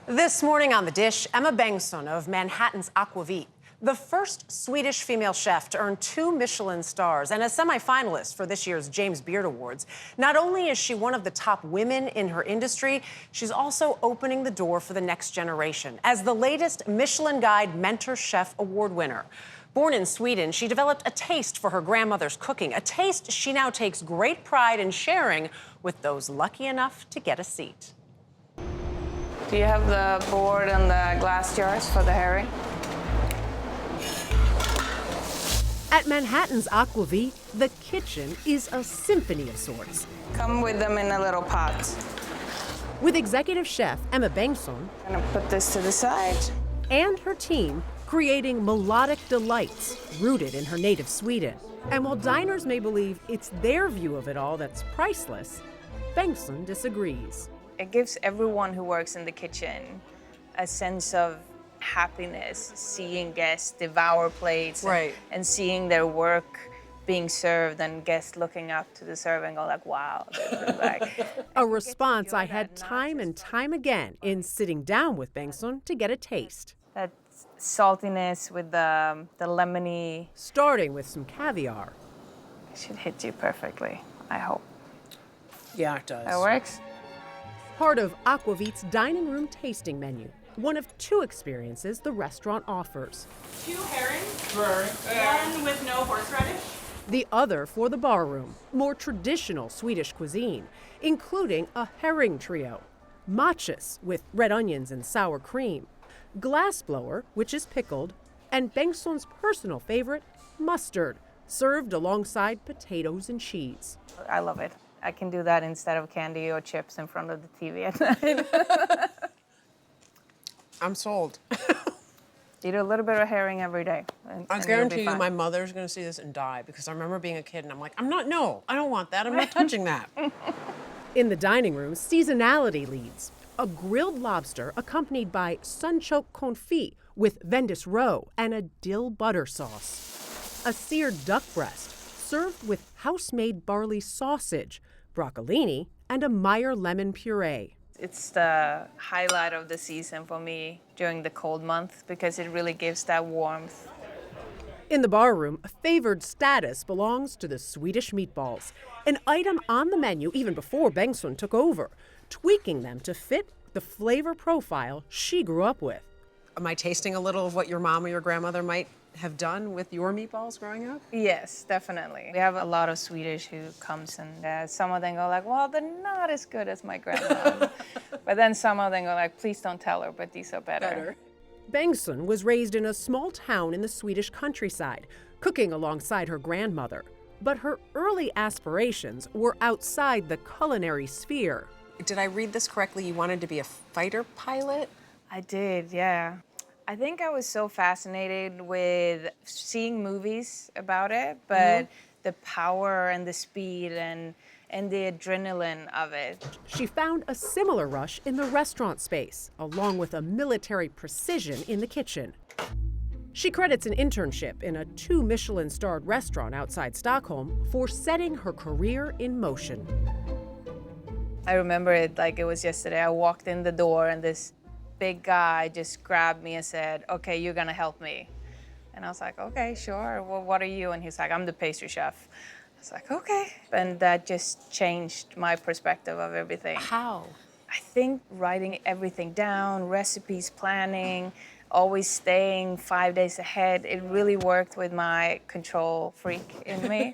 This morning on The Dish, Emma Bengtsson of Manhattan's Aquavit, the first Swedish female chef to earn 2 Michelin stars and a semifinalist for this year's James Beard Awards. Not only is she one of the top women in her industry, she's also opening the door for the next generation as the latest Michelin Guide Mentor Chef Award winner. Born in Sweden, she developed a taste for her grandmother's cooking, a taste she now takes great pride in sharing with those lucky enough to get a seat. Do you have the board and the glass jars for the herring? At Manhattan's Aquavit, the kitchen is a symphony of sorts. Come with them in a little pot. With executive chef Emma Bengtsson I'm gonna put this to the side. and her team creating melodic delights rooted in her native Sweden. And while diners may believe it's their view of it all that's priceless, Bengtsson disagrees. It gives everyone who works in the kitchen a sense of happiness, seeing guests devour plates and seeing their work being served and guests looking up to the serving go like, wow. This is like, A response I had time and time again in sitting down with Bengtsson to get a taste. that saltiness with the lemony Starting with some caviar. should hit you perfectly, I hope. Yeah, it does. That works? Part of Aquavit's dining room tasting menu, one of 2 experiences the restaurant offers. 2 herrings, one with no horseradish. The other for the barroom, more traditional Swedish cuisine, including a herring trio, matjes with red onions and sour cream, glassblower, which is pickled, and Bengtsson's personal favorite, mustard, served alongside potatoes and cheese. I love it. I can do that instead of candy or chips in front of the TV at night. I'm sold. Eat a little bit of herring every day. I guarantee you my mother's gonna see this and die because I remember being a kid and I'm like, I don't want that. I'm not touching that. In the dining room, seasonality leads. A grilled lobster accompanied by sunchoke confit with Vendis roe and a dill butter sauce. A seared duck breast served with house-made barley sausage, broccolini, and a Meyer lemon puree. It's the highlight of the season for me during the cold month because it really gives that warmth. In the barroom, a favored status belongs to the Swedish meatballs, an item on the menu even before Bengtsson took over, tweaking them to fit the flavor profile she grew up with. Am I tasting a little of what your mom or your grandmother might have done with your meatballs growing up? Yes, definitely. We have a lot of Swedish who comes and some of them go like, well, they're not as good as my grandma. But then some of them go like, please don't tell her, but these are better. Bengtsson was raised in a small town in the Swedish countryside, cooking alongside her grandmother. But her early aspirations were outside the culinary sphere. Did I read this correctly? You wanted to be a fighter pilot? I did, yeah. I think I was so fascinated with seeing movies about it, but the power and the speed and the adrenaline of it. She found a similar rush in the restaurant space, along with a military precision in the kitchen. She credits an internship in a 2 Michelin-starred restaurant outside Stockholm for setting her career in motion. I remember it like it was yesterday. I walked in the door and this big guy just grabbed me and said, okay, you're gonna help me. And I was like, okay, sure. Well, what are you? And he's like, I'm the pastry chef. I was like, okay. And that just changed my perspective of everything. How? I think writing everything down, recipes, planning, always staying 5 days ahead, it really worked with my control freak in me.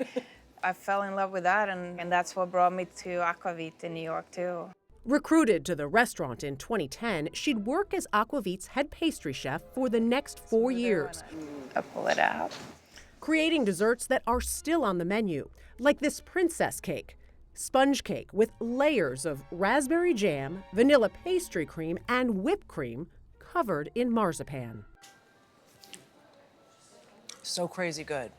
I fell in love with that, and that's what brought me to Aquavit in New York, too. Recruited to the restaurant in 2010, she'd work as Aquavit's head pastry chef for the next 4 years, I pull it out. creating desserts that are still on the menu, like this princess cake, sponge cake with layers of raspberry jam, vanilla pastry cream, and whipped cream covered in marzipan. So crazy good.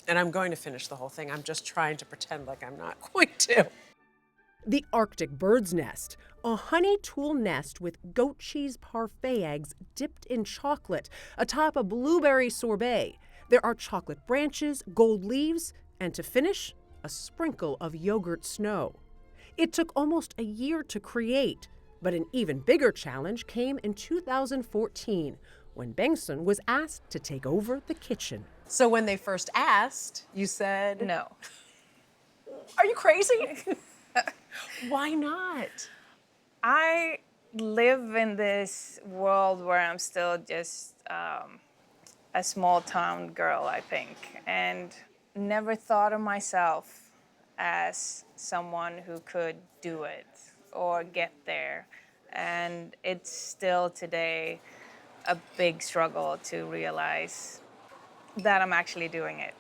And I'm going to finish the whole thing. I'm just trying to pretend like I'm not going to. The Arctic bird's nest, a honey tulle nest with goat cheese parfait eggs dipped in chocolate atop a blueberry sorbet. There are chocolate branches, gold leaves, and to finish, a sprinkle of yogurt snow. It took almost a year to create, But an even bigger challenge came in 2014 when Bengtsson was asked to take over the kitchen. So when they first asked, you said, No. "Are you crazy?" Why not? I live in this world where I'm still just a small town girl, I think, and never thought of myself as someone who could do it or get there. And it's still today a big struggle to realize that I'm actually doing it.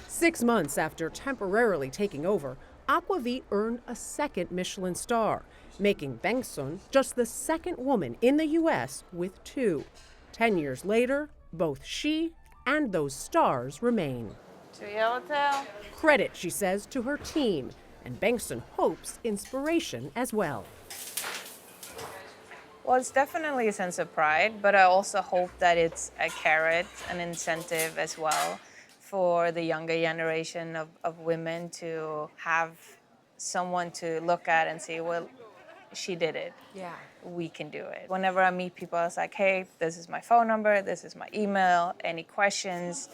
6 months after temporarily taking over, Aquavit earned a second Michelin star, making Bengtsson just the second woman in the U.S. with 2. 10 years later, both she and those stars remain. To your hotel. Credit, she says, to her team, and Bengtsson hopes inspiration as well. Well, it's definitely a sense of pride, but I also hope that it's a carrot, an incentive as well for the younger generation of women to have someone to look at and say, well, she did it. Yeah. We can do it. Whenever I meet people, I was like, hey, this is my phone number, this is my email, any questions,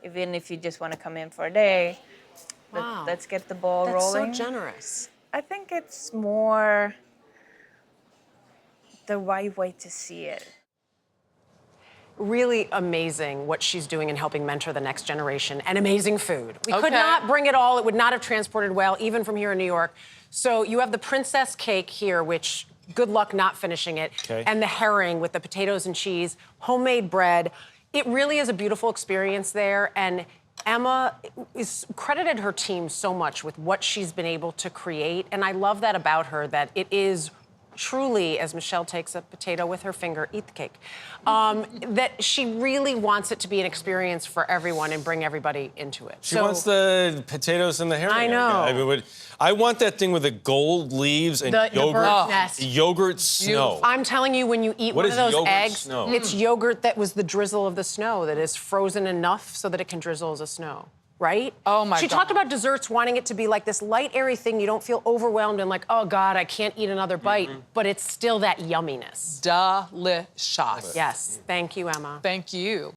even if you just want to come in for a day, Wow. let's get the ball That's rolling. so generous. I think it's more the right way to see it. Really amazing what she's doing in helping mentor the next generation, and amazing food. We could Okay. not bring it all. It would not have transported well, even from here in New York. So you have the princess cake here, which good luck not finishing it, Okay. and the herring with the potatoes and cheese, homemade bread. It really is a beautiful experience there, and Emma is credited her team so much with what she's been able to create, and I love that about her, that it is truly, as Michelle takes a potato with her finger, eat the cake, that she really wants it to be an experience for everyone and bring everybody into it. She wants the potatoes and the herring. I know. I want that thing with the gold leaves and The yogurt. bird's nest. Yogurt snow. I'm telling you, when you eat What one of is those yogurt eggs, snow? it's yogurt that was the drizzle of the snow that is frozen enough so that it can drizzle as a snow. Right? Oh, my She God. talked about desserts wanting it to be like this light, airy thing. You don't feel overwhelmed and like, oh God, I can't eat another bite. But it's still that yumminess. Delicious. Yes. Thank you, Emma. Thank you.